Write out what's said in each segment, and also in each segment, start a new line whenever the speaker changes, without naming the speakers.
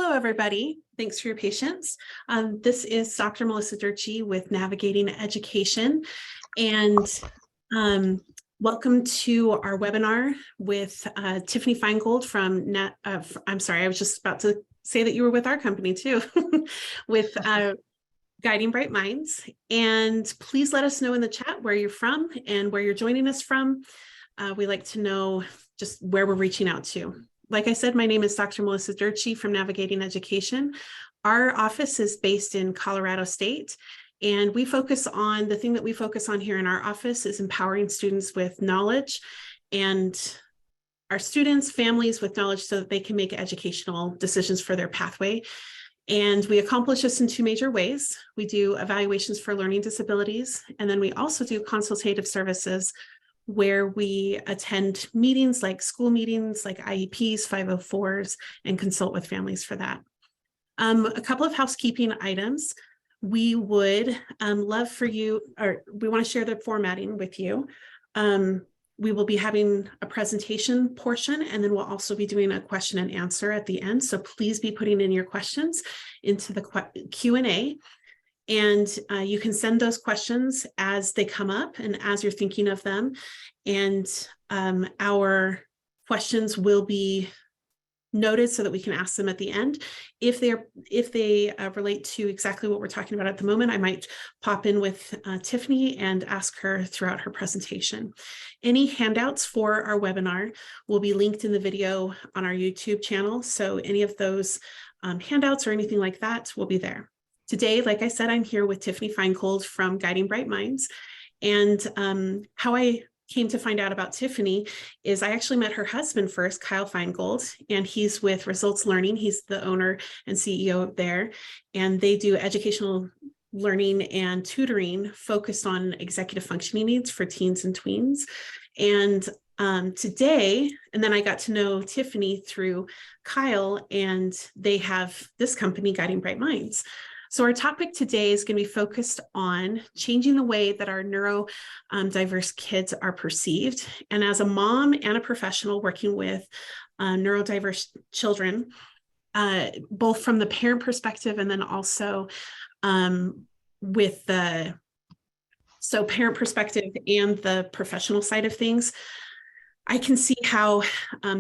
Hello, everybody. Thanks for your patience. This is Dr. Melissa Durtschi with Navigating Education, and welcome to our webinar with Tiffany Feingold from I'm sorry, I was just about to say that you were with our company too, with Guiding Bright Minds. And please let us know in the chat where you're from and where you're joining us from. We like to know just where we're reaching out to. Like I said, my name is Dr. Melissa Durtschi from Navigating Education. Our office is based in Colorado State, and we focus on, the thing that we focus on here in our office is empowering students with knowledge, and our students, families with knowledge so that they can make educational decisions for their pathway. And we accomplish this in two major ways. We do evaluations for learning disabilities, and then we also do consultative services where we attend meetings like school meetings, like IEPs, 504s, and consult with families for that. A couple of housekeeping items. We would love for you, or we want to share the formatting with you. We will be having a presentation portion, and then we'll also be doing a question and answer at the end. So please be putting in your questions into the Q&A. And you can send those questions as they come up and as you're thinking of them. And our questions will be noted so that we can ask them at the end. If they relate to exactly what we're talking about at the moment, I might pop in with Tiffany and ask her throughout her presentation. Any handouts for our webinar will be linked in the video on our YouTube channel. So any of those handouts or anything like that will be there. Today, like I said, I'm here with Tiffany Feingold from Guiding Bright Minds. And how I came to find out about Tiffany is I actually met her husband first, Kyle Feingold, and he's with Results Learning. He's the owner and CEO there, and they do educational learning and tutoring focused on executive functioning needs for teens and tweens. And today, and then I got to know Tiffany through Kyle, and they have this company, Guiding Bright Minds. So our topic today is going to be focused on changing the way that our neurodiverse kids are perceived. And as a mom and a professional working with neurodiverse children, both from the parent perspective and then also with the parent perspective and the professional side of things, I can see how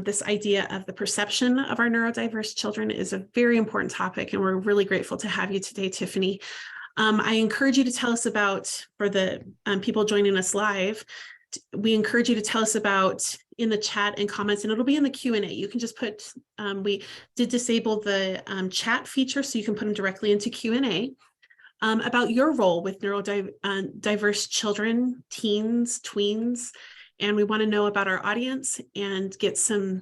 this idea of the perception of our neurodiverse children is a very important topic, and we're really grateful to have you today, Tiffany. I encourage you to tell us about, for the people joining us live, we encourage you to tell us about in the chat and comments, and it'll be in the Q&A. You can just put, we did disable the chat feature, so you can put them directly into Q&A. About your role with neurodiverse children, teens, tweens, and we want to know about our audience and get some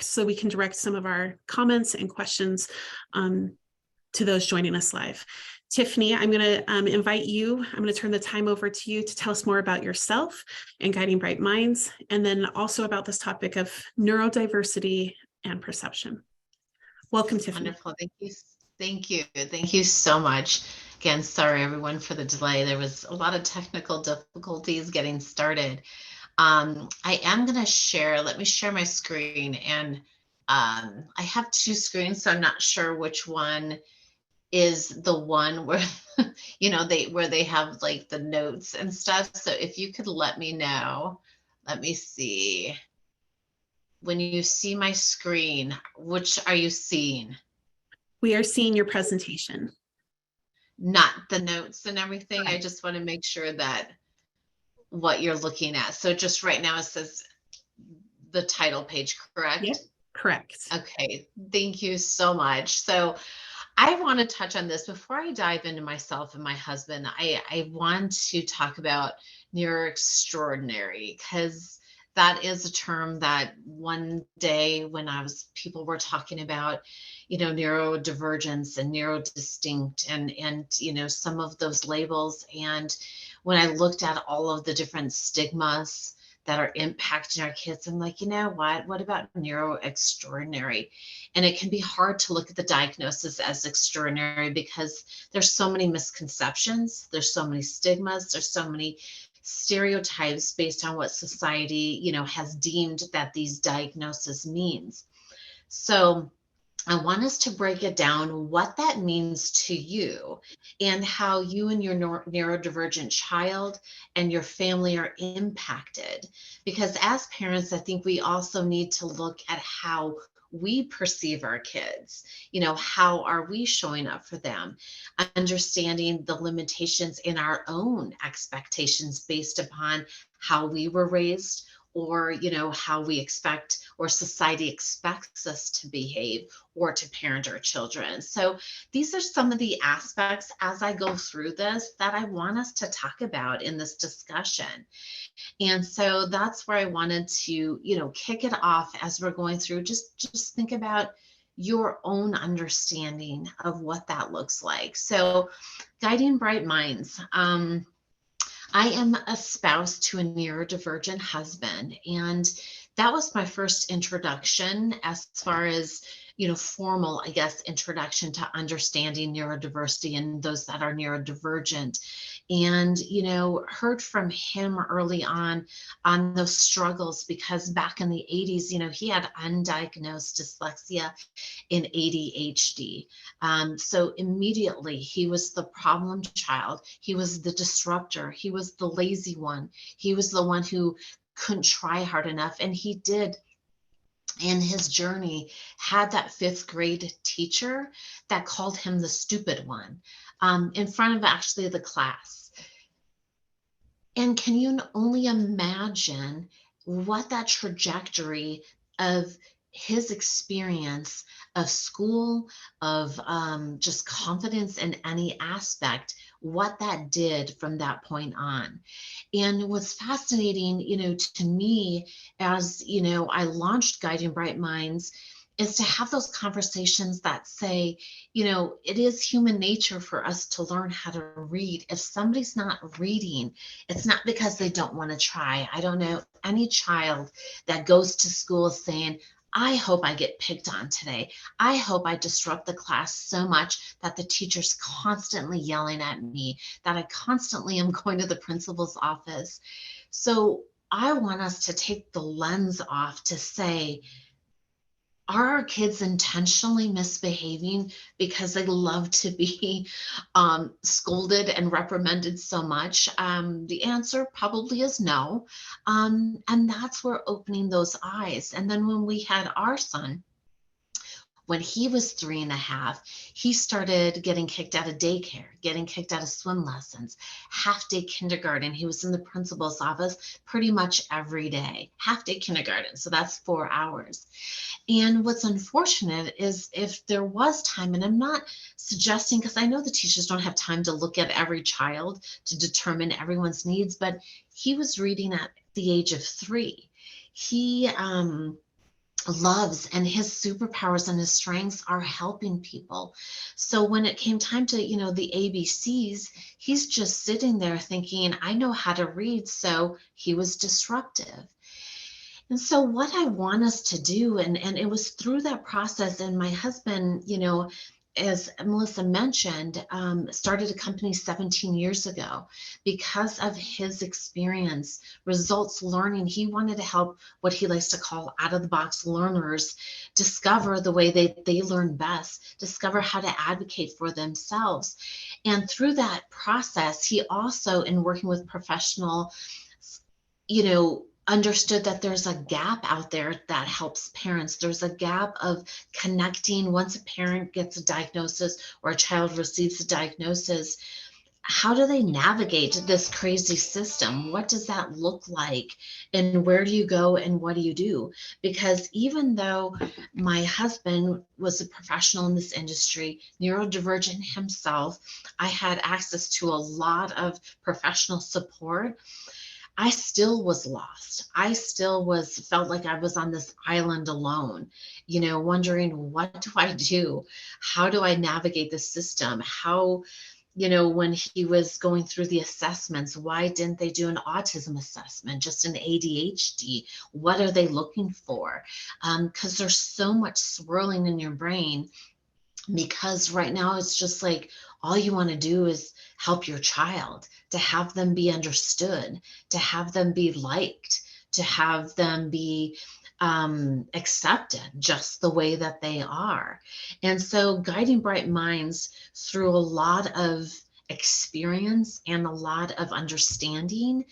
so we can direct some of our comments and questions to those joining us live. Tiffany, I'm going to invite you. I'm going to turn the time over to you to tell us more about yourself and Guiding Bright Minds, and then also about this topic of neurodiversity and perception. Welcome, Tiffany.
Wonderful. Thank you. Thank you so much. Again, sorry everyone for the delay. There was a lot of technical difficulties getting started. I am going to share, let me share my screen, and I have two screens, so I'm not sure which one is the one where, where they have like the notes and stuff. So if you could let me know, let me see. When you see my screen, which are you seeing?
We are seeing your presentation.
Not the notes and everything.
Right.
I just want to make sure that what you're looking at. So just right now it says the title page, correct?
Yep, correct.
Okay, thank you so much. So I want to touch on this before I dive into myself and my husband. I want to talk about Neuro-Extraordinary, because that is a term that one day when people were talking about, neurodivergence and neurodistinct and some of those labels. And when I looked at all of the different stigmas that are impacting our kids, I'm like, what about neuro-extraordinary? And it can be hard to look at the diagnosis as extraordinary because there's so many misconceptions, there's so many stigmas, there's so many stereotypes based on what society, has deemed that these diagnoses means. So I want us to break it down what that means to you and how you and your neurodivergent child and your family are impacted. Because as parents, I think we also need to look at how we perceive our kids. How are we showing up for them? Understanding the limitations in our own expectations based upon how we were raised, or how we expect or society expects us to behave or to parent our children. So these are some of the aspects as I go through this that I want us to talk about in this discussion. And so that's where I wanted to, kick it off as we're going through. Just think about your own understanding of what that looks like. So guiding bright minds. I am a spouse to a neurodivergent husband, and that was my first introduction as far as, formal, I guess, introduction to understanding neurodiversity and those that are neurodivergent. And, heard from him early on those struggles, because back in the 80s, he had undiagnosed dyslexia in ADHD. So immediately he was the problem child. He was the disruptor. He was the lazy one. He was the one who couldn't try hard enough. And he did, in his journey, had that fifth grade teacher that called him the stupid one, in front of actually the class. And can you only imagine what that trajectory of his experience of school, of just confidence in any aspect, what that did from that point on? And what's fascinating, to me, as I launched Guiding Bright Minds, is to have those conversations that say, it is human nature for us to learn how to read. If somebody's not reading, it's not because they don't want to try. I don't know any child that goes to school saying, I hope I get picked on today. I hope I disrupt the class so much that the teacher's constantly yelling at me, that I constantly am going to the principal's office. So I want us to take the lens off to say, are our kids intentionally misbehaving because they love to be scolded and reprimanded so much? The answer probably is no. And that's where opening those eyes. And then when we had our son, when he was 3.5, he started getting kicked out of daycare, getting kicked out of swim lessons, half day kindergarten. He was in the principal's office pretty much every day, half day kindergarten. So that's 4 hours. And what's unfortunate is if there was time, and I'm not suggesting, because I know the teachers don't have time to look at every child to determine everyone's needs, but he was reading at the age of 3. He loves, and his superpowers and his strengths are helping people. So when it came time to, the ABCs, he's just sitting there thinking, I know how to read. So he was disruptive. And so what I want us to do, and it was through that process, and my husband, as Melissa mentioned, started a company 17 years ago because of his experience, results learning. He wanted to help what he likes to call out of the box learners discover the way they learn best, discover how to advocate for themselves. And through that process, he also, in working with professional, understood that there's a gap out there that helps parents. There's a gap of connecting once a parent gets a diagnosis or a child receives a diagnosis. How do they navigate this crazy system? What does that look like? And where do you go and what do you do? Because even though my husband was a professional in this industry, neurodivergent himself, I had access to a lot of professional support. I still was lost. I still felt like I was on this island alone, wondering, what do I do? How do I navigate the system? How, when he was going through the assessments, why didn't they do an autism assessment, just an ADHD? What are they looking for? Because there's so much swirling in your brain, because right now it's just like all you want to do is help your child, to have them be understood, to have them be liked, to have them be accepted just the way that they are. And so guiding bright minds through a lot of experience and a lot of understanding.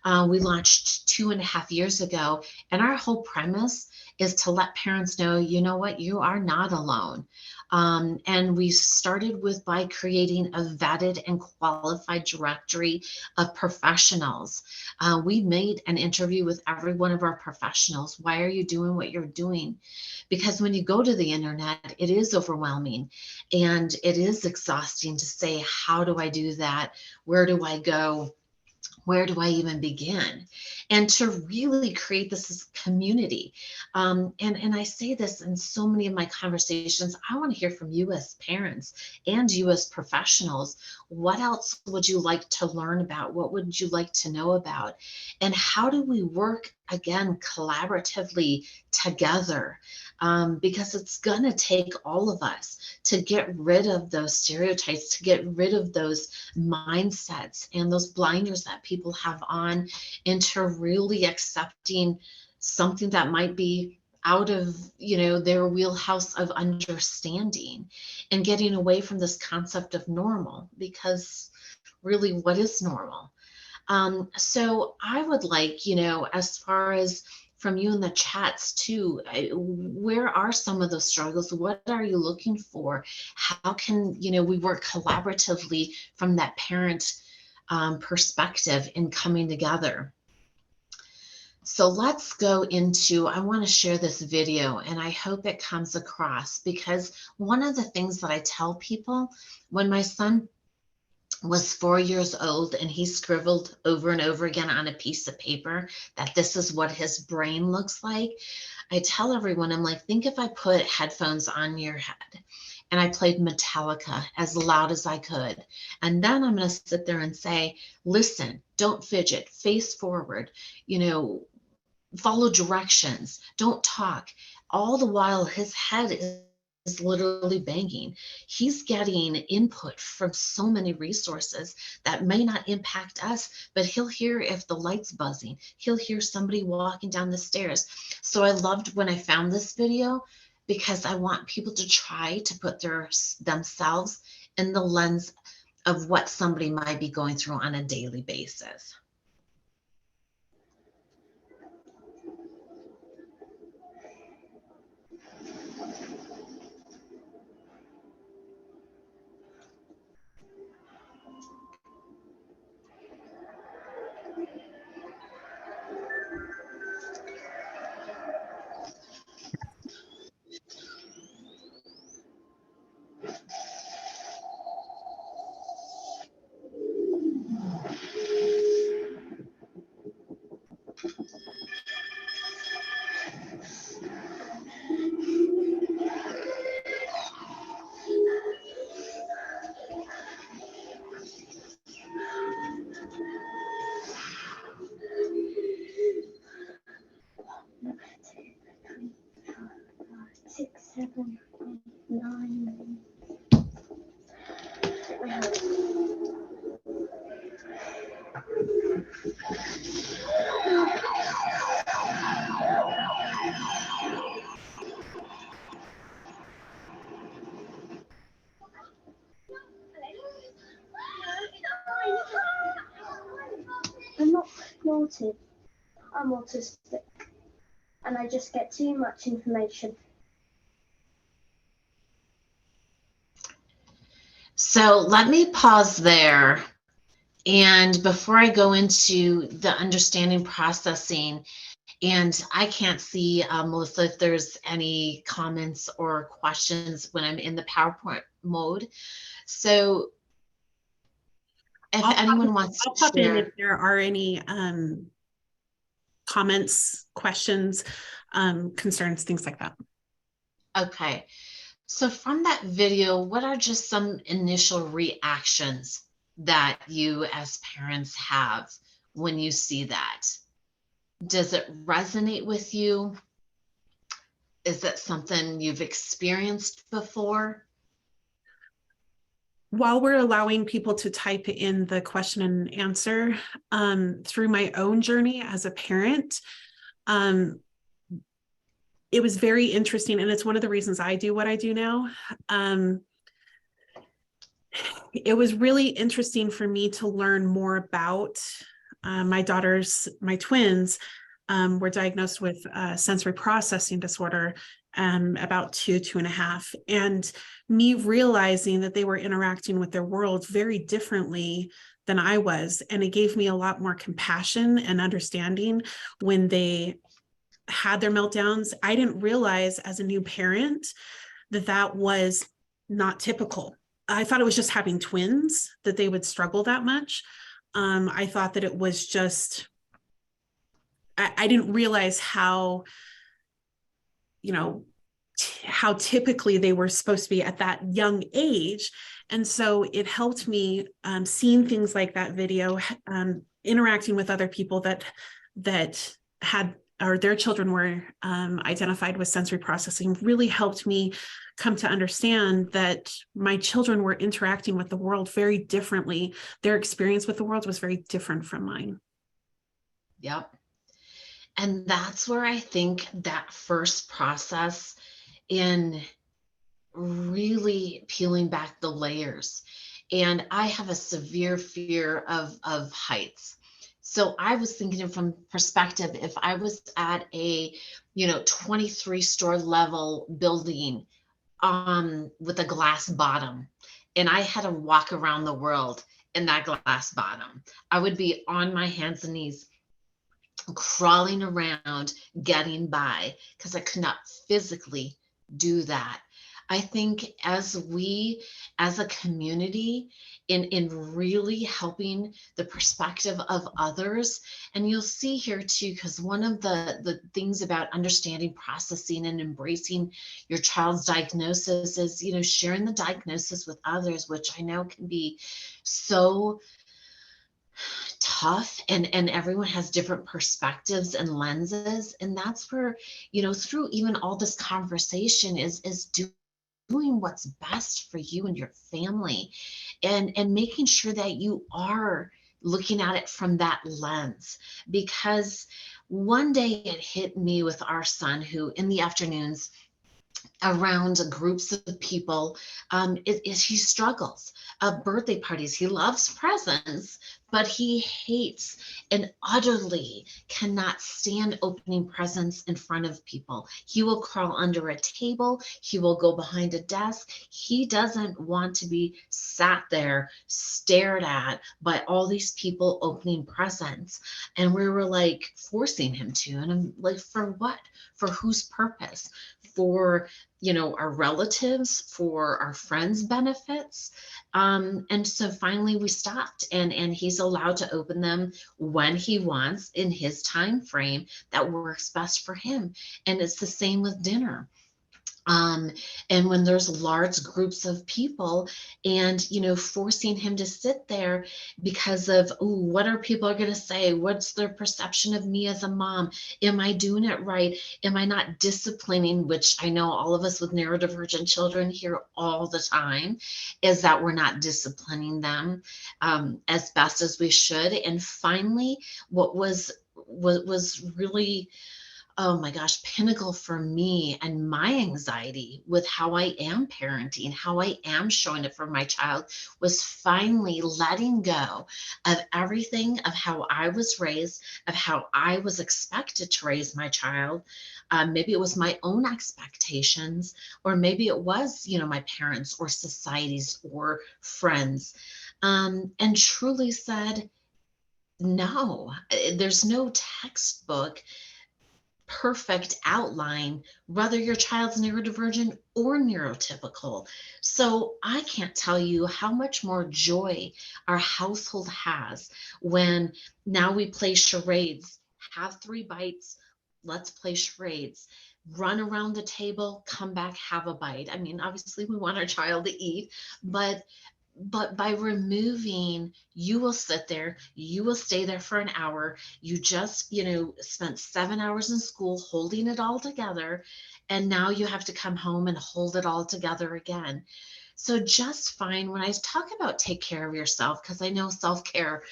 We launched 2.5 years ago, and our whole premise is to let parents know, you know what, you are not alone. And we started by creating a vetted and qualified directory of professionals. We made an interview with every one of our professionals. Why are you doing what you're doing? Because when you go to the internet, it is overwhelming and it is exhausting to say, how do I do that? Where do I go? Where do I even begin? And to really create this community. And I say this in so many of my conversations, I want to hear from you as parents and you as professionals. What else would you like to learn about? What would you like to know about? And how do we work, again, collaboratively together? Because it's going to take all of us to get rid of those stereotypes, to get rid of those mindsets and those blinders that people have on, into really accepting something that might be out of their wheelhouse of understanding, and getting away from this concept of normal, because really, what is normal? So I would like, as far as from you in the chats too, where are some of those struggles? What are you looking for? How can, we work collaboratively from that parent perspective in coming together? So let's go into, I want to share this video and I hope it comes across, because one of the things that I tell people, when my son was 4 years old and he scribbled over and over again on a piece of paper that this is what his brain looks like, I tell everyone, I'm like, think if I put headphones on your head and I played Metallica as loud as I could, and then I'm going to sit there and say, listen, don't fidget, face forward, follow directions, don't talk. All the while his head is literally banging. He's getting input from so many resources that may not impact us, but he'll hear if the light's buzzing. He'll hear somebody walking down the stairs. So I loved when I found this video, because I want people to try to put themselves in the lens of what somebody might be going through on a daily basis.
I'm not naughty. I'm autistic. And I just get too much information.
So let me pause there. And before I go into the understanding processing, and I can't see, Melissa, if there's any comments or questions when I'm in the PowerPoint mode. So if anyone wants
I'll
to
pop in
share.
if there are any comments, questions, concerns, things like that.
Okay. So from that video, what are just some initial reactions that you as parents have when you see that? Does it resonate with you? Is that something you've experienced before?
While we're allowing people to type in the question and answer, through my own journey as a parent, it was very interesting. And it's one of the reasons I do what I do now. It was really interesting for me to learn more about my twins were diagnosed with sensory processing disorder about 2.5. And me realizing that they were interacting with their world very differently than I was. And it gave me a lot more compassion and understanding when they had their meltdowns. I didn't realize as a new parent that that was not typical. I thought it was just having twins that they would struggle that much. I thought that it was just, I didn't realize how, how typically they were supposed to be at that young age. And so it helped me seeing things like that video, interacting with other people that had, or their children were identified with sensory processing, really helped me come to understand that my children were interacting with the world very differently. Their experience with the world was very different from mine.
Yep. And that's where I think that first process in really peeling back the layers. And I have a severe fear of heights. So I was thinking from perspective, if I was at a, 23-story level building with a glass bottom, and I had to walk around the world in that glass bottom, I would be on my hands and knees, crawling around, getting by, because I could not physically do that. I think as a community, in really helping the perspective of others, and you'll see here too, because one of the things about understanding, processing, and embracing your child's diagnosis is, sharing the diagnosis with others, which I know can be so tough, and everyone has different perspectives and lenses. And that's where, through even all this conversation is doing what's best for you and your family, and making sure that you are looking at it from that lens. Because one day it hit me with our son, who in the afternoons around groups of people, he struggles. Birthday parties, he loves presents, but he hates and utterly cannot stand opening presents in front of people. He will crawl under a table. He will go behind a desk. He doesn't want to be sat there, stared at by all these people opening presents. And we were like forcing him to. And I'm like, for what? For whose purpose? For our relatives, for our friends' benefits. And so finally we stopped, and he's allowed to open them when he wants in his time frame that works best for him. And it's the same with dinner. And when there's large groups of people, and forcing him to sit there because of, what are people going to say? What's their perception of me as a mom? Am I doing it right? Am I not disciplining? Which I know all of us with neurodivergent children hear all the time, is that we're not disciplining them as best as we should. And finally, what was really, oh my gosh, pinnacle for me and my anxiety with how I am parenting, how I am showing it for my child, was finally letting go of everything of how I was raised, of how I was expected to raise my child. Maybe it was my own expectations, or maybe it was, my parents or society's or friends, and truly said, no, there's no textbook perfect outline, whether your child's neurodivergent or neurotypical. So I can't tell you how much more joy our household has when now we play charades, have 3 bites, let's play charades, run around the table, come back, have a bite. I mean, obviously we want our child to eat, but by removing, you will sit there, you will stay there for an hour, you just spent 7 hours in school holding it all together, and now you have to come home and hold it all together again. So just fine. When I talk about take care of yourself, because I know self-care,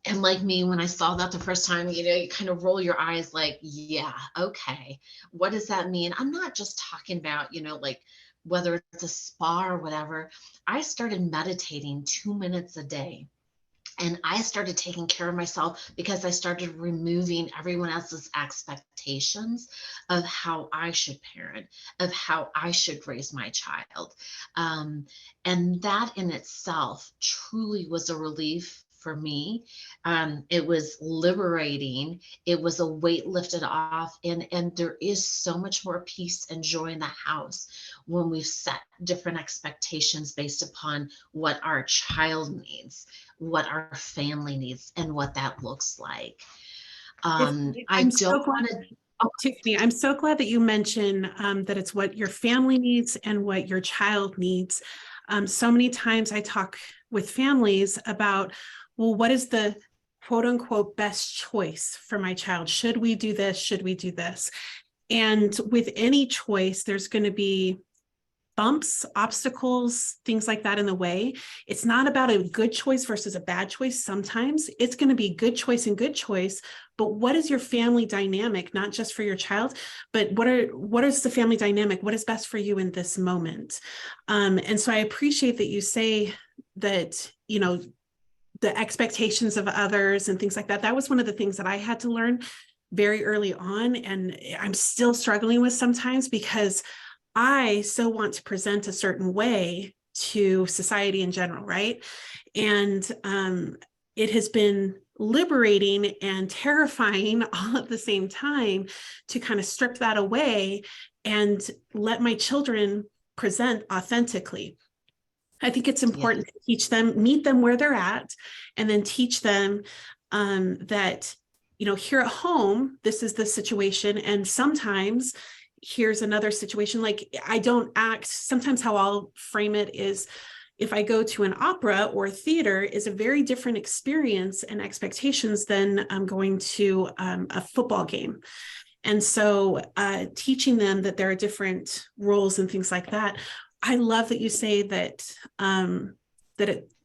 and like me, when I saw that the first time, you kind of roll your eyes like, yeah, okay. What does that mean? I'm not just talking about, like whether it's a spa or whatever. I started meditating 2 minutes a day. And I started taking care of myself because I started removing everyone else's expectations of how I should parent, of how I should raise my child. Um, and that in itself truly was a relief for me. It was liberating. It was a weight lifted off. And there is so much more peace and joy in the house when we've set different expectations based upon what our child needs, what our family needs, and what that looks like. I
I'm
don't
so glad,
want to.
Tiffany, I'm so glad that you mentioned that it's what your family needs and what your child needs. So many times I talk with families about, well, what is the quote unquote best choice for my child? Should we do this? Should we do this? And with any choice, there's going to be bumps, obstacles, things like that in the way. It's not about a good choice versus a bad choice. Sometimes it's going to be good choice and good choice, but what is your family dynamic, not just for your child, but what is the family dynamic? What is best for you in this moment? And so I appreciate that you say that, the expectations of others and things like that. That was one of the things that I had to learn very early on. And I'm still struggling with sometimes because I so want to present a certain way to society in general, right? And it has been liberating and terrifying all at the same time to kind of strip that away and let my children present authentically. I think it's important to teach them, meet them where they're at, and then teach them that, here at home, this is the situation. And sometimes here's another situation. Like I don't act, sometimes how I'll frame it is if I go to an opera or a theater is a very different experience and expectations than I'm going to a football game. And so teaching them that there are different roles and things like that. I love that you say that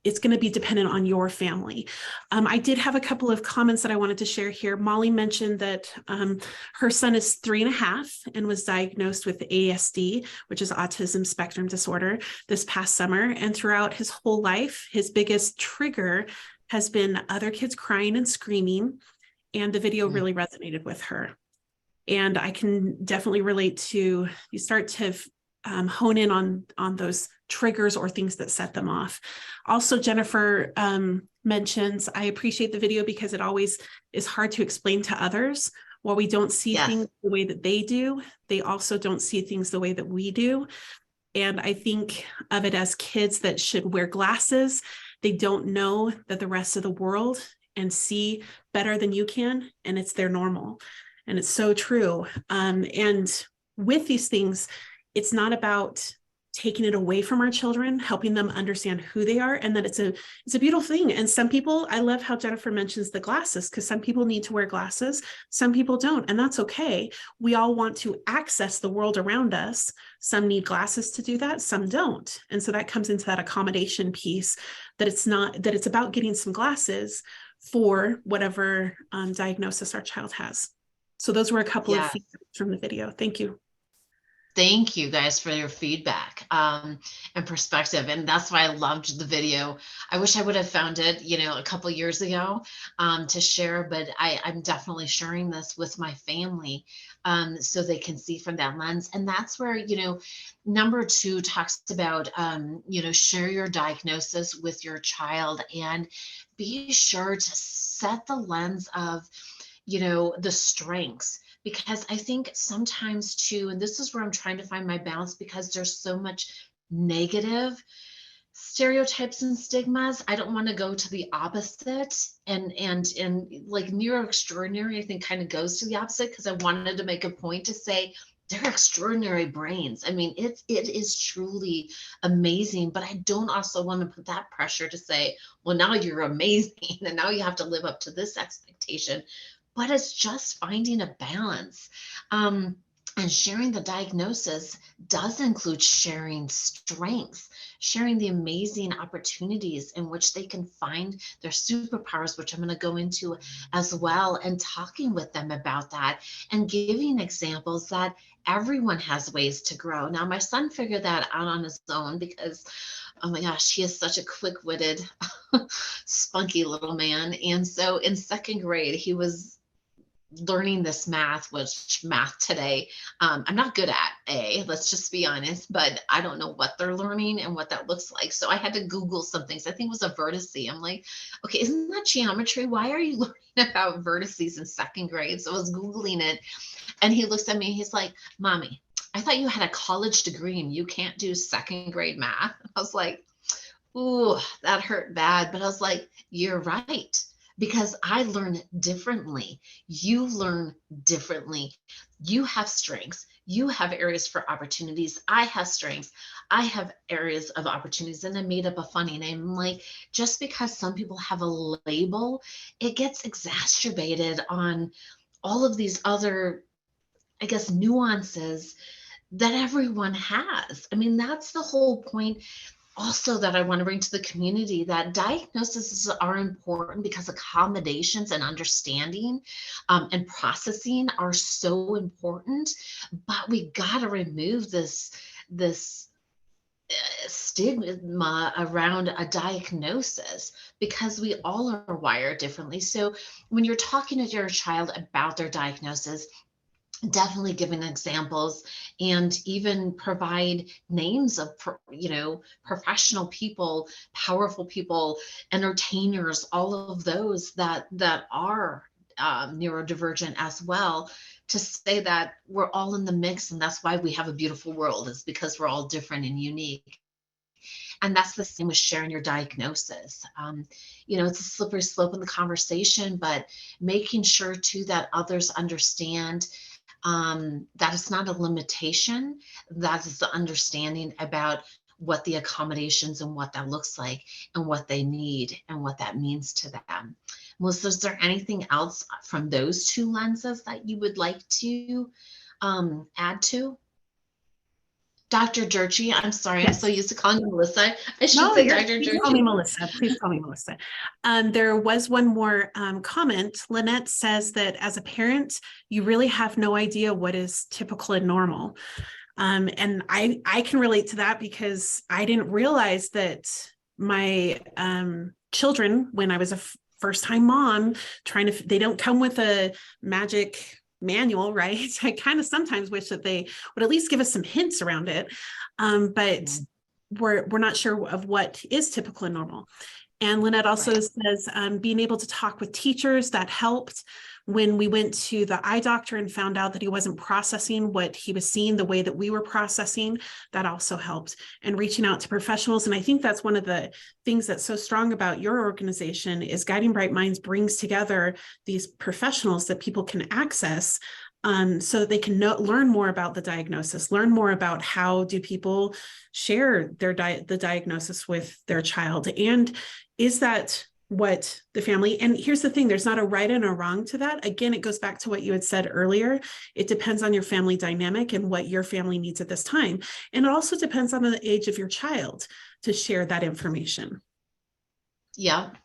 it's going to be dependent on your family. I did have a couple of comments that I wanted to share here. Molly mentioned that her son is 3.5 and was diagnosed with ASD, which is autism spectrum disorder, this past summer. And throughout his whole life, his biggest trigger has been other kids crying and screaming. And the video really resonated with her. And I can definitely relate to, you start to hone in on those triggers or things that set them off. Also, Jennifer mentions, I appreciate the video because it always is hard to explain to others. While we don't see things the way that they do, they also don't see things the way that we do. And I think of it as kids that should wear glasses. They don't know that the rest of the world and see better than you can, and it's their normal. And it's so true. And with these things, it's not about taking it away from our children, helping them understand who they are, and that it's a beautiful thing. And some people, I love how Jennifer mentions the glasses, because some people need to wear glasses, some people don't, and that's okay. We all want to access the world around us. Some need glasses to do that, some don't. And so that comes into that accommodation piece, that it's about getting some glasses for whatever diagnosis our child has. So those were a couple of feedback from the video. Thank you.
Thank you guys for your feedback and perspective. And that's why I loved the video. I wish I would have found it, a couple years ago to share, but I'm definitely sharing this with my family so they can see from that lens. And that's where, number 2 talks about, share your diagnosis with your child and be sure to set the lens of, the strengths. Because I think sometimes too, and this is where I'm trying to find my balance, because there's so much negative stereotypes and stigmas. I don't want to go to the opposite, and like Neuro-Extraordinary, I think kind of goes to the opposite, because I wanted to make a point to say they're extraordinary brains. I mean, it is truly amazing, but I don't also want to put that pressure to say, well, now you're amazing and now you have to live up to this expectation. But it's just finding a balance. And sharing the diagnosis does include sharing strengths, sharing the amazing opportunities in which they can find their superpowers, which I'm going to go into as well, and talking with them about that and giving examples that everyone has ways to grow. Now, my son figured that out on his own because, oh my gosh, he is such a quick-witted, spunky little man. And so in second grade, he was learning this math, which math today, I'm not good at, let's just be honest, but I don't know what they're learning and what that looks like. So I had to Google some things. I think it was a vertice. I'm like, okay, isn't that geometry? Why are you learning about vertices in second grade? So I was Googling it, and he looks at me and he's like, Mommy, I thought you had a college degree and you can't do second grade math. I was like, ooh, that hurt bad. But I was like, you're right. Because I learn differently. You learn differently. You have strengths. You have areas for opportunities. I have strengths. I have areas of opportunities. And I made up a funny name. I'm like, just because some people have a label, it gets exacerbated on all of these other, I guess, nuances that everyone has. I mean, that's the whole point also that I want to bring to the community, that diagnoses are important because accommodations and understanding and processing are so important, but we got to remove this stigma around a diagnosis because we all are wired differently. So when you're talking to your child about their diagnosis, definitely giving examples and even provide names of, professional people, powerful people, entertainers, all of those that are neurodivergent as well, to say that we're all in the mix. And that's why we have a beautiful world, is because we're all different and unique. And that's the same with sharing your diagnosis. It's a slippery slope in the conversation, but making sure too that others understand that it's not a limitation, that is the understanding about what the accommodations and what that looks like and what they need and what that means to them. Melissa, is there anything else from those two lenses that you would like to add to? Dr. Durtschi, I'm sorry,
Yes.
I'm so used to calling you Melissa. I should
No,
say Dr.
please
Durtschi.
call me Melissa. Please call me Melissa. There was one more comment. Lynette says that as a parent, you really have no idea what is typical and normal. And I can relate to that because I didn't realize that my children, when I was a first-time mom, they don't come with a magic manual, right? I kind of sometimes wish that they would at least give us some hints around it. But we're not sure of what is typical and normal. And Lynette also says being able to talk with teachers, that helped. When we went to the eye doctor and found out that he wasn't processing what he was seeing the way that we were processing, that also helped. And reaching out to professionals. And I think that's one of the things that's so strong about your organization is Guiding Bright Minds brings together these professionals that people can access so that they can learn more about the diagnosis, learn more about how do people share the diagnosis with their child. And is that what the family, and here's the thing, there's not a right and a wrong to that. Again, it goes back to what you had said earlier. It depends on your family dynamic and what your family needs at this time. And it also depends on the age of your child to share that information.
Yep.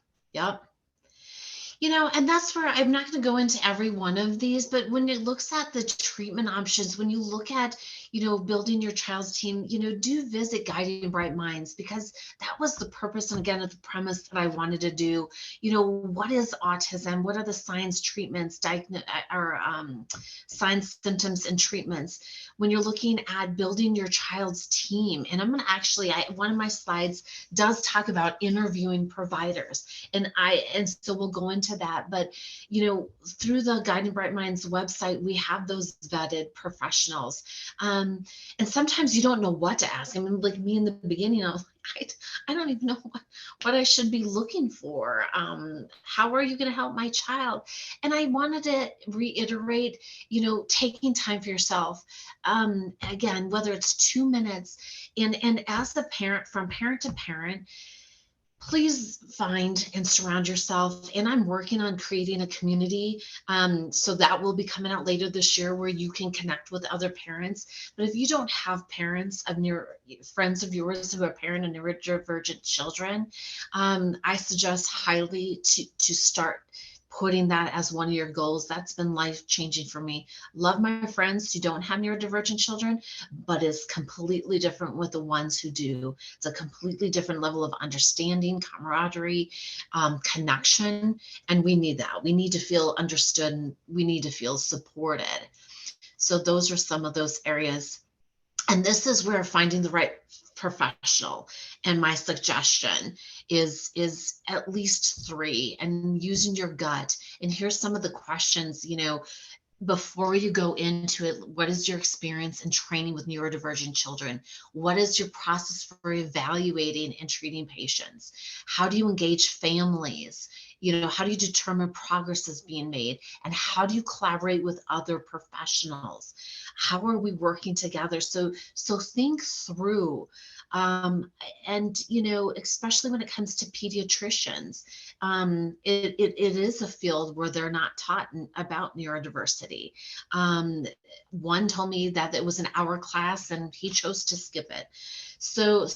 And that's where I'm not going to go into every one of these, but when it looks at the treatment options, when you look at, building your child's team, do visit Guiding Bright Minds, because that was the purpose. And again, the premise that I wanted to do, what is autism? What are the signs, treatments, signs, symptoms, and treatments? When you're looking at building your child's team, and I'm going to one of my slides does talk about interviewing providers, and so we'll go into that. But through the Guiding Bright Minds website, we have those vetted professionals, and sometimes you don't know what to ask. I mean, like me in the beginning, I was like, I don't even know what I should be looking for. How are you going to help my child? And I wanted to reiterate, taking time for yourself. Again, whether it's 2 minutes, and as a parent, from parent to parent, please find and surround yourself. And I'm working on creating a community. So that will be coming out later this year where you can connect with other parents. But if you don't have parents of friends of yours who are parent of neurodivergent children, I suggest highly to start putting that as one of your goals. That's been life-changing for me. Love my friends who don't have neurodivergent children, but it's completely different with the ones who do. It's a completely different level of understanding, camaraderie, connection, and we need that. We need to feel understood, and we need to feel supported. So those are some of those areas. And this is where finding the right professional, and my suggestion is at least 3, and using your gut. And here's some of the questions, before you go into it. What is your experience in training with neurodivergent children? What is your process for evaluating and treating patients? How do you engage families? How do you determine progress is being made? And how do you collaborate with other professionals? How are we working together? So think through, and especially when it comes to pediatricians, it is a field where they're not taught about neurodiversity. One told me that it was an hour class and he chose to skip it. So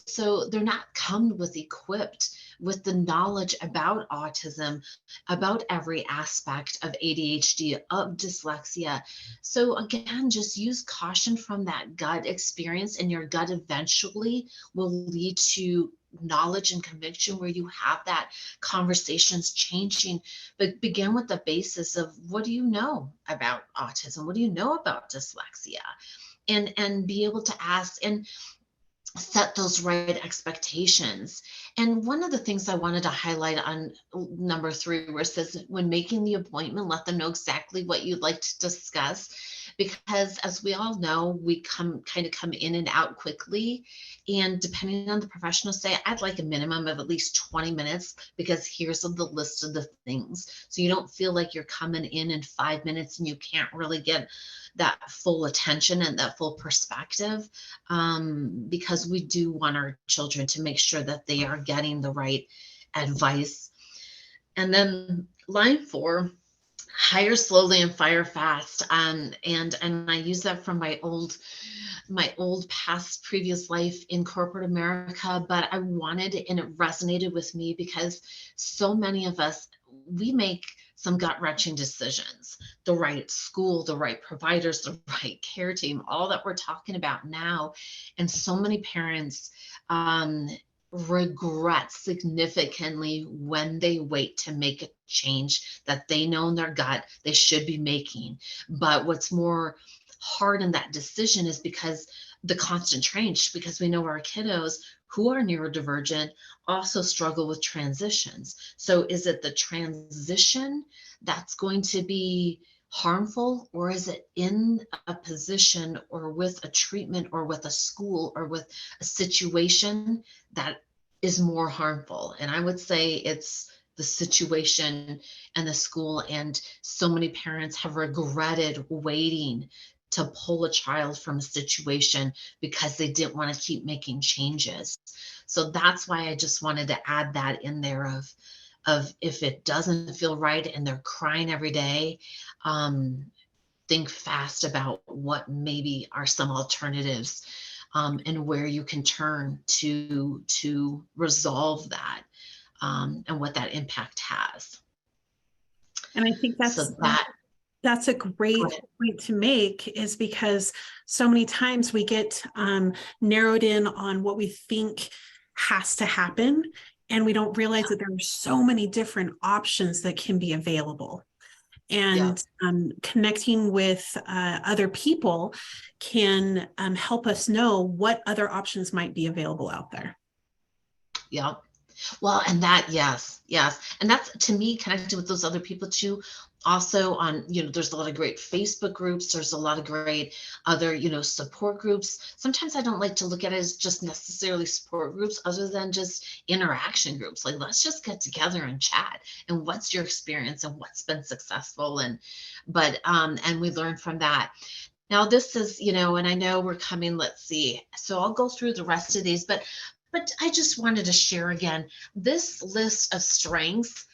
they're not equipped with the knowledge about autism, about every aspect of ADHD, of dyslexia. So again, just use caution from that gut experience, and your gut eventually will lead to knowledge and conviction where you have that conversations changing. But begin with the basis of, what do you know about autism? What do you know about dyslexia? And be able to ask and set those right expectations. And one of the things I wanted to highlight on number 3, where it says, when making the appointment, let them know exactly what you'd like to discuss. Because as we all know, we come in and out quickly. And depending on the professional, say, I'd like a minimum of at least 20 minutes, because here's the list of the things. So you don't feel like you're coming in 5 minutes and you can't really get that full attention and that full perspective, because we do want our children to make sure that they are getting the right advice. And then line 4, hire slowly and fire fast. And I use that from my old past previous life in corporate America, but I wanted, and it resonated with me, because so many of us, we make some gut-wrenching decisions. The right school, the right providers, the right care team, all that we're talking about now. And so many parents regret significantly when they wait to make a change that they know in their gut they should be making. But what's more hard in that decision is because the constant change, because we know our kiddos who are neurodivergent also struggle with transitions. So is it the transition that's going to be harmful, or is it in a position or with a treatment or with a school or with a situation that is more harmful? And I would say it's the situation and the school. And so many parents have regretted waiting to pull a child from a situation because they didn't want to keep making changes. So that's why I just wanted to add that in there of if it doesn't feel right and they're crying every day, think fast about what maybe are some alternatives, and where you can turn to resolve that, and what that impact has.
And I think that's a great point to make, is because so many times we get narrowed in on what we think has to happen, and we don't realize that there are so many different options that can be available. And connecting with other people can help us know what other options might be available out there.
Yeah. Well, and that, yes. And that's, to me, connected with those other people too. Also on, there's a lot of great Facebook groups. There's a lot of great other, support groups. Sometimes I don't like to look at it as just necessarily support groups, other than just interaction groups. Like, let's just get together and chat. And what's your experience and what's been successful? And we learn from that. Now this is, and I know we're coming, let's see. So I'll go through the rest of these, but But I just wanted to share again, this list of strengths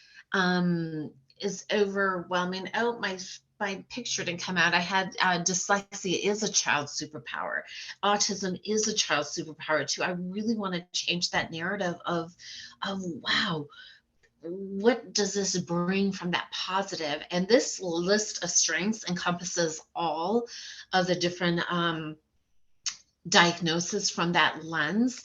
is overwhelming. Oh, my picture didn't come out. I had dyslexia is a child's superpower. Autism is a child's superpower too. I really want to change that narrative of wow, what does this bring from that positive? And this list of strengths encompasses all of the different diagnosis from that lens.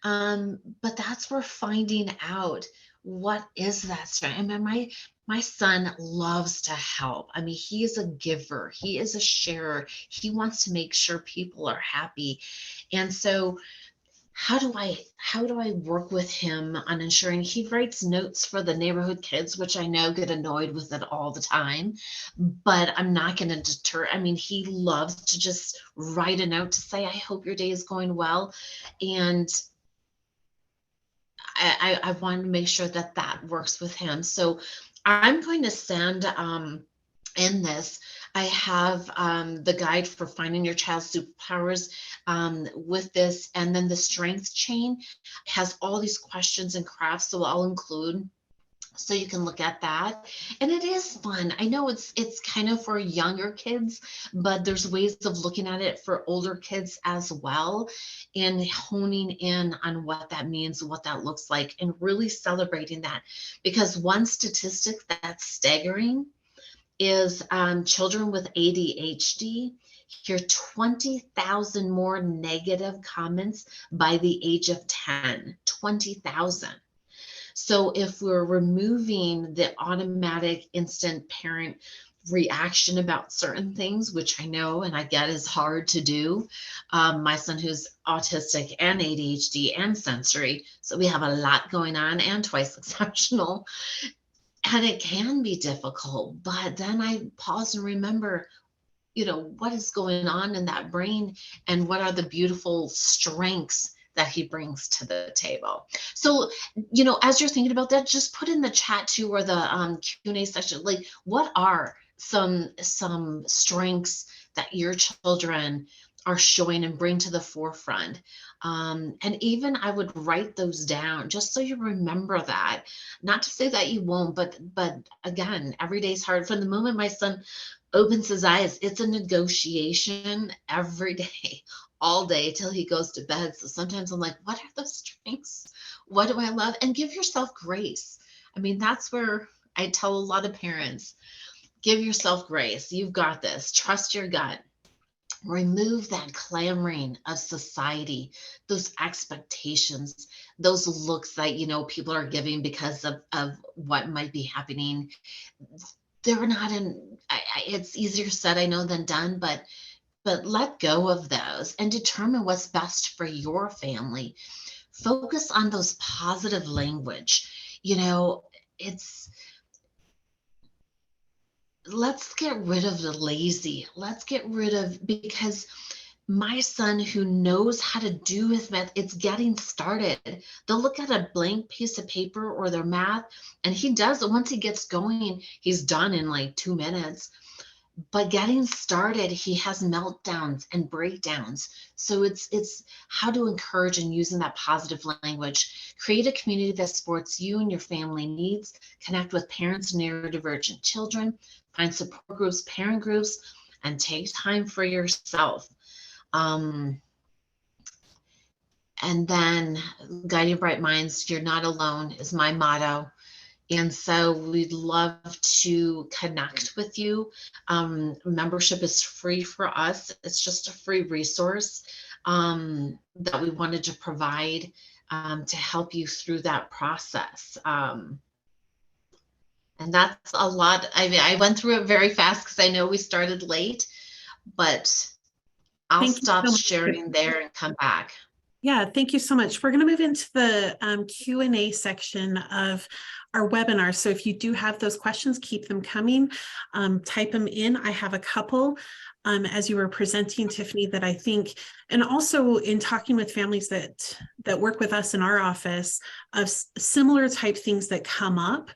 But that's where finding out what is that strength. I mean, my son loves to help. I mean, he is a giver. He is a sharer. He wants to make sure people are happy. And so how do I work with him on ensuring he writes notes for the neighborhood kids, which I know get annoyed with it all the time, but I'm not going to deter. I mean, he loves to just write a note to say, I hope your day is going well. And I want to make sure that that works with him. So I'm going to send in this, I have the guide for finding your child's superpowers with this, and then the strength chain has all these questions and crafts, so I'll include, so you can look at that. And it is fun. I know it's kind of for younger kids, but there's ways of looking at it for older kids as well, and honing in on what that means, what that looks like, and really celebrating that. Because one statistic that's staggering is children with ADHD hear 20,000 more negative comments by the age of 10, 20,000. So if we're removing the automatic instant parent reaction about certain things, which I know and I get is hard to do. My son who's autistic and ADHD and sensory, so we have a lot going on and twice exceptional. And it can be difficult, but then I pause and remember, what is going on in that brain and what are the beautiful strengths that he brings to the table. So, as you're thinking about that, just put in the chat too, or the Q&A section, like what are some strengths that your children are showing and bring to the forefront. And even I would write those down just so you remember that. Not to say that you won't, but again, every day is hard. From the moment my son opens his eyes, it's a negotiation every day, all day till he goes to bed. So sometimes I'm like, what are those strengths? What do I love? And give yourself grace. I mean, that's where I tell a lot of parents, give yourself grace. You've got this. Trust your gut. Remove that clamoring of society, those expectations, those looks that, people are giving because of what might be happening. They're not it's easier said, I know, than done, but let go of those and determine what's best for your family. Focus on those positive language. Let's get rid of the lazy. Let's get rid of, because my son who knows how to do his math, it's getting started. They'll look at a blank piece of paper or their math, and he does it. Once he gets going, he's done in like 2 minutes. But getting started, he has meltdowns and breakdowns. So it's how to encourage and using that positive language. Create a community that supports you and your family needs. Connect with parents of neurodivergent children. Find support groups, parent groups, and take time for yourself. And then guiding bright minds, you're not alone is my motto. And so we'd love to connect with you. Membership is free for us. It's just a free resource that we wanted to provide to help you through that process. And that's a lot. I mean, I went through it very fast because I know we started late, but I'll stop sharing there and come back.
Yeah, thank you so much. We're going to move into the Q&A section of our webinar. So if you do have those questions, keep them coming. Type them in. I have a couple as you were presenting, Tiffany, that I think, and also in talking with families that work with us in our office, of similar type things that come up.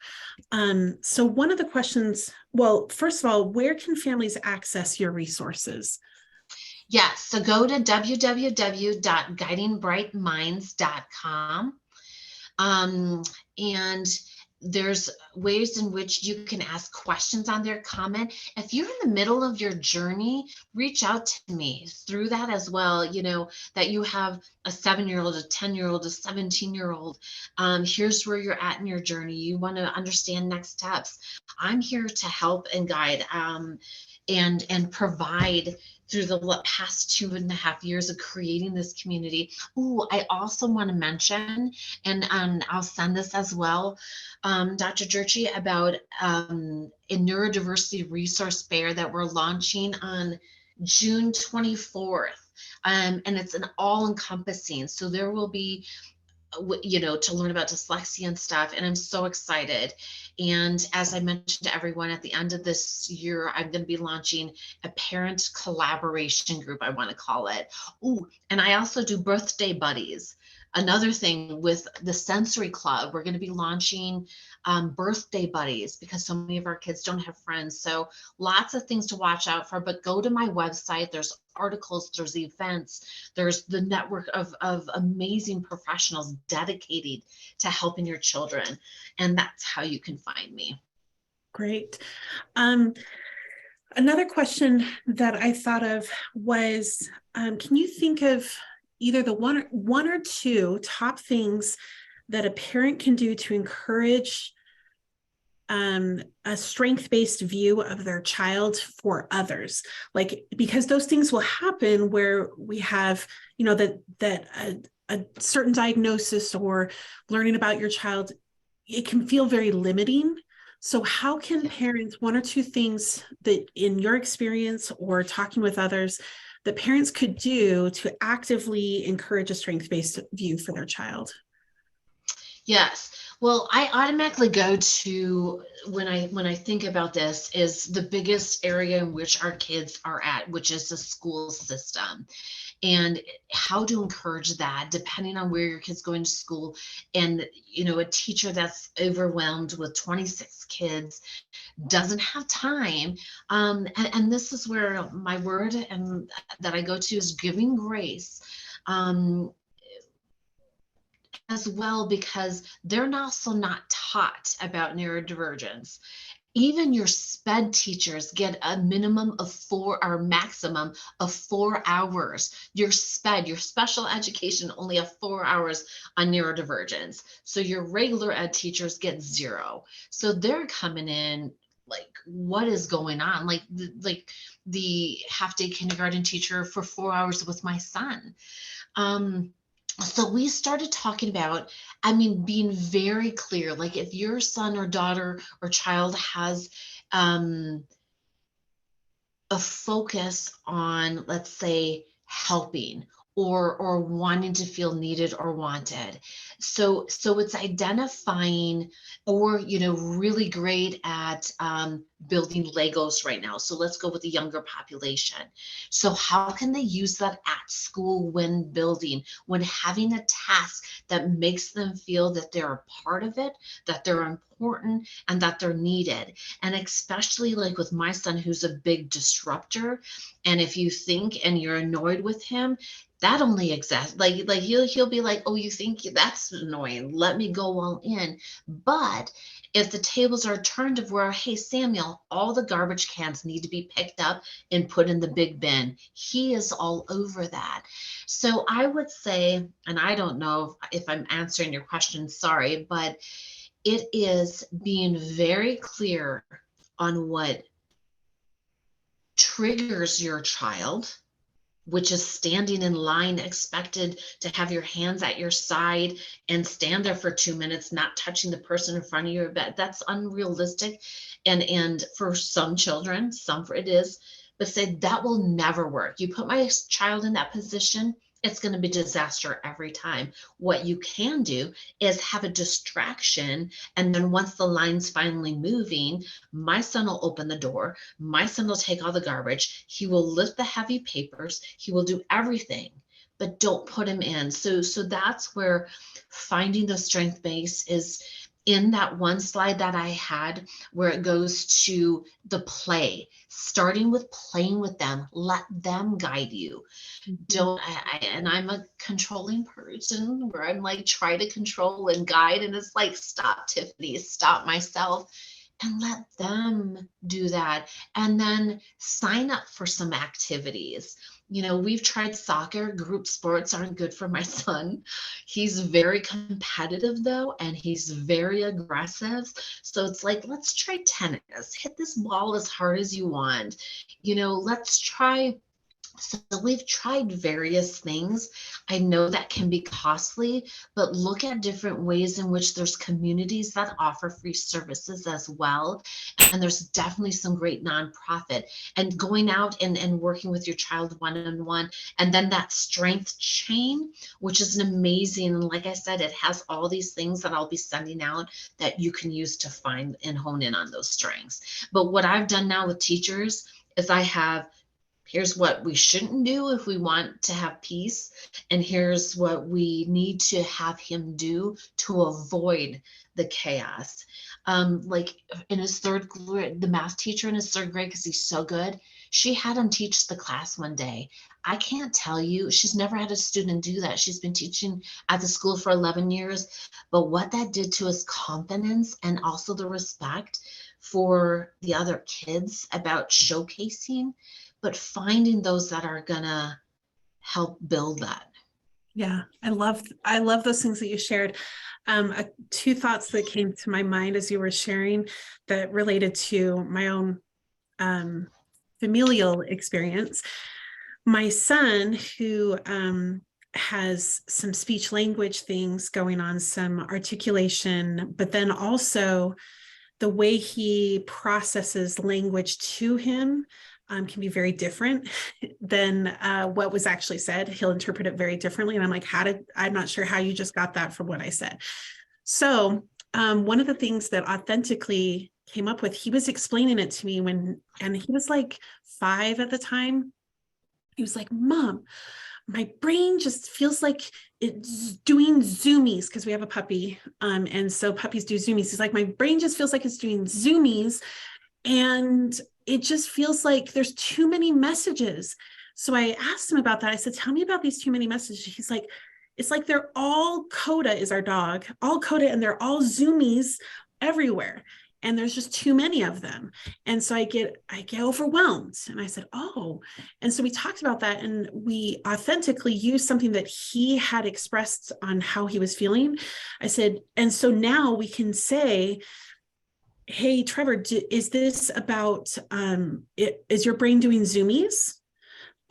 So one of the questions, well, first of all, where can families access your resources?
Yes. So go to www.guidingbrightminds.com. And there's ways in which you can ask questions on there, comment. If you're in the middle of your journey, reach out to me through that as well. You know, that you have a 7-year-old, a 10-year-old, a 17-year-old. Here's where you're at in your journey. You want to understand next steps. I'm here to help and guide, and provide through the past 2.5 years of creating this community. Ooh, I also want to mention, and I'll send this as well, Dr. Durtschi, about a neurodiversity resource fair that we're launching on June 24th. And it's an all-encompassing. So there will be, you know, to learn about dyslexia and stuff. And I'm so excited. And as I mentioned to everyone, at the end of this year, I'm going to be launching a parent collaboration group, I want to call it. Ooh, and I also do birthday buddies. Another thing with the sensory club, we're going to be launching birthday buddies because so many of our kids don't have friends. So lots of things to watch out for, but go to my website. There's articles, there's events, there's the network of amazing professionals dedicated to helping your children. And that's how you can find me.
Great. Another question that I thought of was, can you think of either the one or two top things that a parent can do to encourage a strength-based view of their child for others? Like, because those things will happen where we have, you know, that a certain diagnosis or learning about your child, it can feel very limiting. So how can parents, one or two things that in your experience or talking with others, that parents could do to actively encourage a strength-based view for their child?
Yes. Well, I automatically go to, when I think about this, is the biggest area in which our kids are at, which is the school system, and how to encourage that depending on where your kid's going to school. And, you know, a teacher that's overwhelmed with 26 kids doesn't have time. And this is where my word and that I go to is giving grace. As well, because they're also not taught about neurodivergence. Even your SPED teachers get a minimum of 4 or maximum of 4 hours. Your SPED, your special education, only have 4 hours on neurodivergence. So your regular ed teachers get 0. So they're coming in like, what is going on? Like the half-day kindergarten teacher for 4 hours with my son. So we started talking about, being very clear, like if your son or daughter or child has a focus on, let's say, helping or wanting to feel needed or wanted. So it's identifying, or, really great at building Legos right now. So let's go with the younger population. So how can they use that at school when building, when having a task that makes them feel that they're a part of it, that they're important, and that they're needed? And especially like with my son, who's a big disruptor. And if you think and you're annoyed with him, that only exists. Like he'll be like, oh, you think that's annoying? Let me go all in. But if the tables are turned of where, hey, Samuel, all the garbage cans need to be picked up and put in the big bin, he is all over that. So I would say, and I don't know if I'm answering your question, sorry, but it is being very clear on what triggers your child, which is standing in line, expected to have your hands at your side and stand there for 2 minutes, not touching the person in front of your bed. That's unrealistic. And for some children, some for it is, but say that will never work. You put my child in that position, it's going to be disaster every time. What you can do is have a distraction. And then once the line's finally moving, my son will open the door. My son will take all the garbage. He will lift the heavy papers. He will do everything, but don't put him in. So that's where finding the strength base is in that one slide that I had where it goes to the play, starting with playing with them, let them guide you. Don't, and I'm a controlling person where I'm like, try to control and guide. And it's like, stop, Tiffany, stop myself, and let them do that. And then sign up for some activities. We've tried soccer. Group sports aren't good for my son. He's very competitive though, and he's very aggressive. So it's like, let's try tennis. Hit this ball as hard as you want. Let's try. So we've tried various things. I know that can be costly, but look at different ways in which there's communities that offer free services as well. And there's definitely some great nonprofit, and going out and working with your child one-on-one. And then that strength chain, which is an amazing, and like I said, it has all these things that I'll be sending out that you can use to find and hone in on those strengths. But what I've done now with teachers is here's what we shouldn't do if we want to have peace, and here's what we need to have him do to avoid the chaos. Like in his third grade, the math teacher in his third grade, because he's so good, she had him teach the class one day. I can't tell you, she's never had a student do that. She's been teaching at the school for 11 years, but what that did to his confidence, and also the respect for the other kids about showcasing, but finding those that are gonna help build that.
Yeah, I love those things that you shared. Two thoughts that came to my mind as you were sharing that related to my own familial experience. My son, who has some speech language things going on, some articulation, but then also the way he processes language to him can be very different than what was actually said. He'll interpret it very differently. And I'm like, I'm not sure how you just got that from what I said. So one of the things that authentically came up with, he was explaining it to me and he was like 5 at the time. He was like, Mom, my brain just feels like it's doing zoomies, because we have a puppy. And so puppies do zoomies. He's like, my brain just feels like it's doing zoomies. And it just feels like there's too many messages. So I asked him about that. I said, tell me about these too many messages. He's like, it's like they're all Coda is our dog, all Coda, and they're all zoomies everywhere. And there's just too many of them. And so I get overwhelmed. And I said, oh. And so we talked about that, and we authentically used something that he had expressed on how he was feeling. I said, and so now we can say, hey, Trevor, is this about, is your brain doing zoomies?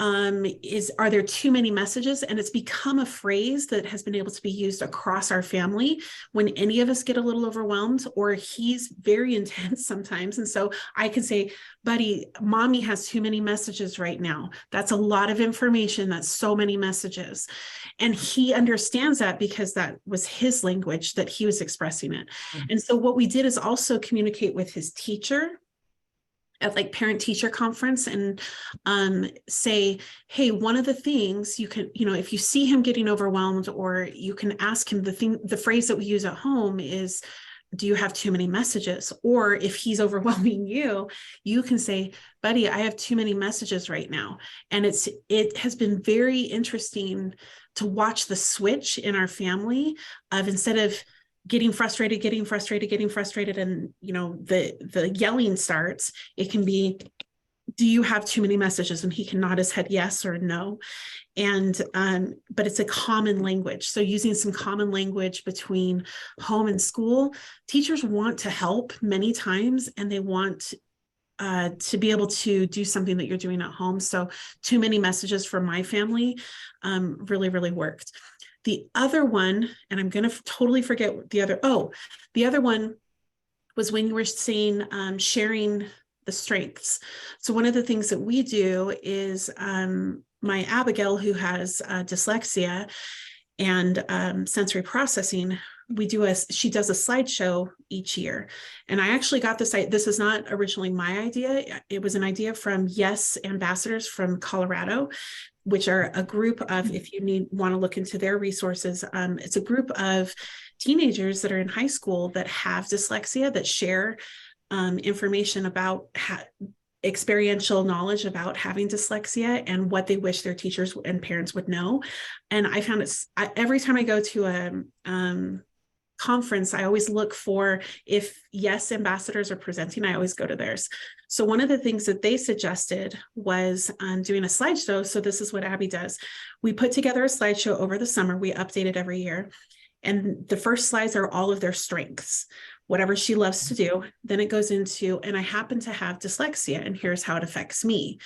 Are there too many messages? And it's become a phrase that has been able to be used across our family when any of us get a little overwhelmed, or he's very intense sometimes. And so I can say, buddy, mommy has too many messages right now. That's a lot of information. That's so many messages. And he understands that because that was his language that he was expressing it. Mm-hmm. And so what we did is also communicate with his teacher at like parent teacher conference, and say, hey, one of the things you can, if you see him getting overwhelmed, or you can ask him, the phrase that we use at home is, do you have too many messages? Or if he's overwhelming you, you can say, buddy, I have too many messages right now. And it has been very interesting to watch the switch in our family of, instead of getting frustrated, and the yelling starts, it can be, do you have too many messages? And he can nod his head yes or no. And but it's a common language. So using some common language between home and school, teachers want to help many times, and they want to be able to do something that you're doing at home. So too many messages for my family really, really worked. The other one, and I'm going to totally forget the other one was when you were saying sharing the strengths. So one of the things that we do is my Abigail, who has dyslexia and sensory processing, she does a slideshow each year. And I actually got this is not originally my idea. It was an idea from Yes Ambassadors from Colorado. which are a group of, if you want to look into their resources, it's a group of teenagers that are in high school that have dyslexia, that share information about experiential knowledge about having dyslexia and what they wish their teachers and parents would know. And I found every time I go to a conference, I always look for, if yes ambassadors are presenting, I always go to theirs. So one of the things that they suggested was doing a slideshow. So this is what Abby does. We put together a slideshow over the summer. We update it every year. And the first slides are all of their strengths, whatever she loves to do. Then it goes into, and I happen to have dyslexia, and here's how it affects me.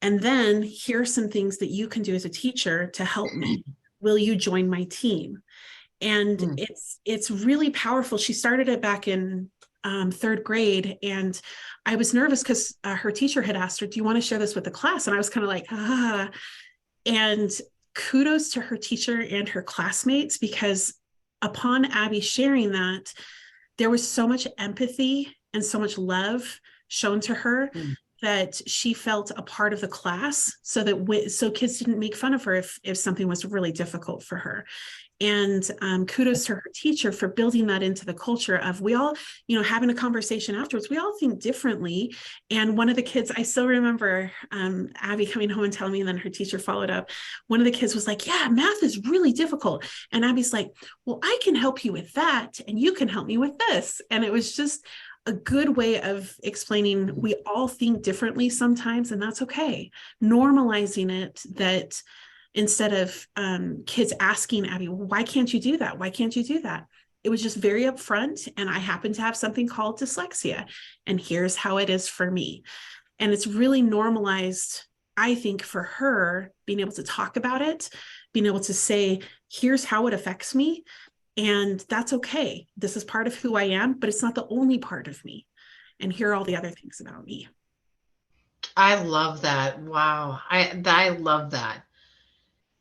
And then here's some things that you can do as a teacher to help me. Will you join my team? And it's really powerful. She started it back in third grade, and I was nervous because her teacher had asked her, do you want to share this with the class? And I was kind of like, and kudos to her teacher and her classmates, because upon Abby sharing that, there was so much empathy and so much love shown to her that she felt a part of the class, so that so kids didn't make fun of her if something was really difficult for her. And kudos to her teacher for building that into the culture of, we all, having a conversation afterwards, we all think differently. And one of the kids, I still remember Abby coming home and telling me, and then her teacher followed up. One of the kids was like, yeah, math is really difficult. And Abby's like, well, I can help you with that, and you can help me with this. And it was just a good way of explaining we all think differently sometimes, and that's okay. Normalizing it, that instead of kids asking Abby, well, why can't you do that? Why can't you do that? It was just very upfront. And I happen to have something called dyslexia, and here's how it is for me. And it's really normalized, I think, for her being able to talk about it, being able to say, here's how it affects me. And that's okay. This is part of who I am, but it's not the only part of me. And here are all the other things about me.
I love that. Wow. I love that.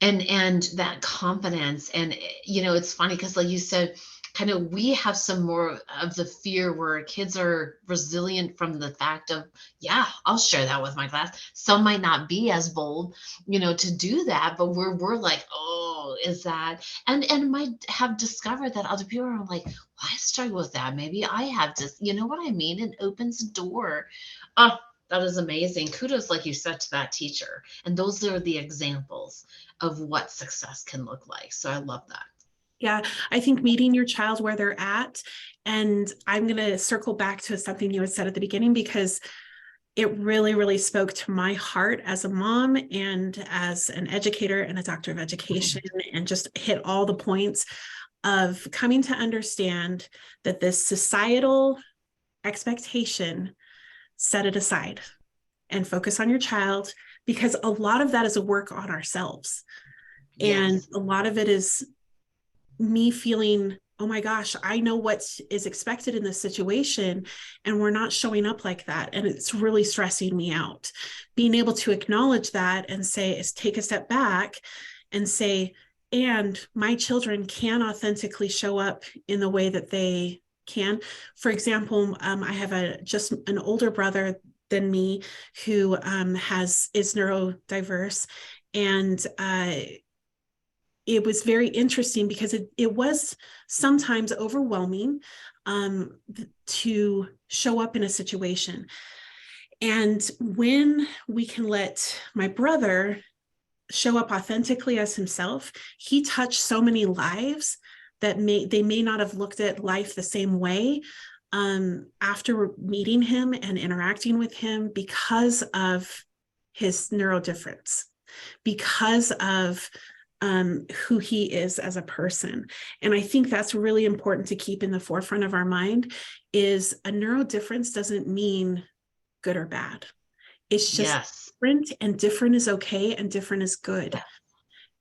And that confidence. And, it's funny because, like you said, kind of, we have some more of the fear where kids are resilient from the fact of, yeah, I'll share that with my class. Some might not be as bold, to do that, but we're like, oh, is that, and might have discovered that other people are like, well, I struggle with that. Maybe I have to, you know what I mean? It opens a door. Oh, that is amazing. Kudos, like you said, to that teacher. And those are the examples of what success can look like. So I love that.
Yeah, I think meeting your child where they're at, and I'm going to circle back to something you had said at the beginning, because it really, really spoke to my heart as a mom and as an educator and a doctor of education, and just hit all the points of coming to understand that this societal expectation, set it aside and focus on your child, because a lot of that is a work on ourselves. Yes. And a lot of it is me feeling, oh my gosh, I know what is expected in this situation, and we're not showing up like that. And it's really stressing me out. Being able to acknowledge that and say, take a step back and say, and my children can authentically show up in the way that they can. For example, I have just an older brother than me who is neurodiverse. And it was very interesting because it was sometimes overwhelming to show up in a situation. And when we can let my brother show up authentically as himself, he touched so many lives that they may not have looked at life the same way after meeting him and interacting with him, because of his neurodifference, because of who he is as a person. And I think that's really important to keep in the forefront of our mind, is a neurodifference doesn't mean good or bad. It's just different, and different is okay, and different is good.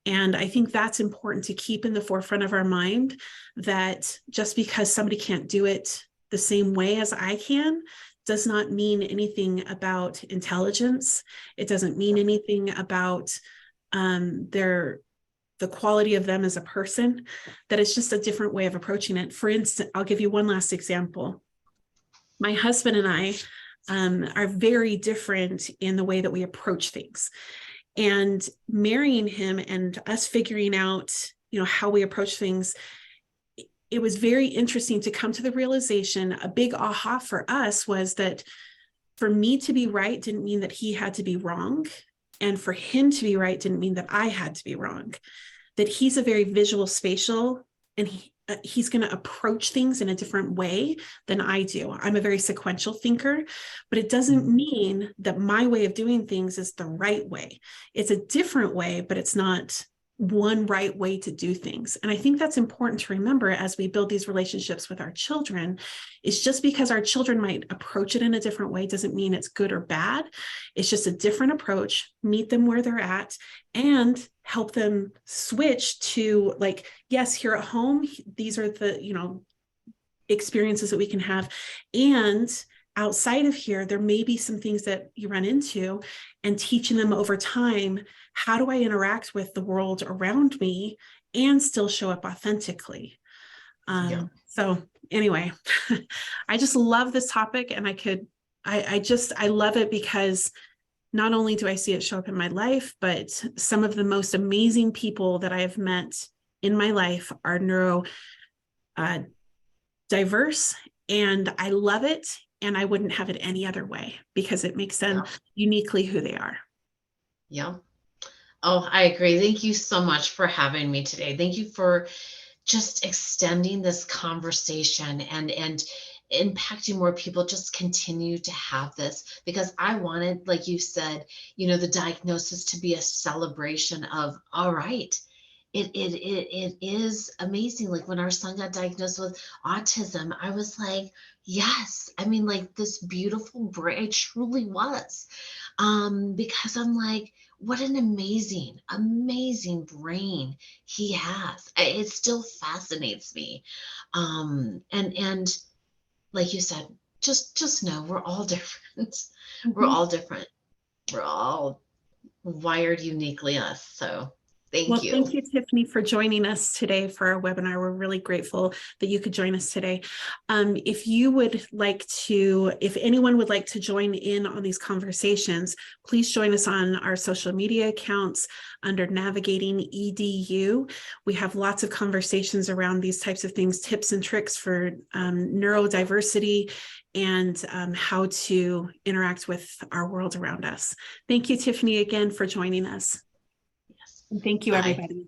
And I think that's important to keep in the forefront of our mind, that just because somebody can't do it the same way as I can does not mean anything about intelligence. It doesn't mean anything about the quality of them as a person, that it's just a different way of approaching it. For instance, I'll give you one last example. My husband and I are very different in the way that we approach things. And marrying him and us figuring out, how we approach things, it was very interesting to come to the realization. A big aha for us was that for me to be right didn't mean that he had to be wrong. And for him to be right didn't mean that I had to be wrong. That he's a very visual spatial, and he's going to approach things in a different way than I do. I'm a very sequential thinker, but it doesn't mean that my way of doing things is the right way. It's a different way, but it's not one right way to do things. And I think that's important to remember as we build these relationships with our children. Is just because our children might approach it in a different way doesn't mean it's good or bad. It's just a different approach. Meet them where they're at and help them switch to, like, yes, here at home, these are the, experiences that we can have. And outside of here, there may be some things that you run into, and teaching them over time, how do I interact with the world around me and still show up authentically? So anyway, I just love this topic, and I love it because not only do I see it show up in my life, but some of the most amazing people that I have met in my life are neurodiverse, and I love it. And I wouldn't have it any other way because it makes them uniquely who they are.
Yeah. Oh, I agree. Thank you so much for having me today. Thank you for just extending this conversation and impacting more people. Just continue to have this, because I wanted, like you said, the diagnosis to be a celebration of, all right, it is amazing. Like when our son got diagnosed with autism, I was like, yes, I mean, like this beautiful brain, it truly was. Because I'm like, what an amazing brain he has. It still fascinates me. And like you said, just know we're all different. We're all different. We're all wired uniquely us. So thank you.
Thank you, Tiffany, for joining us today for our webinar. We're really grateful that you could join us today. If anyone would like to join in on these conversations, please join us on our social media accounts under Navigating EDU. We have lots of conversations around these types of things, tips and tricks for neurodiversity and how to interact with our world around us. Thank you, Tiffany, again for joining us.
Yes.
Thank you, everybody.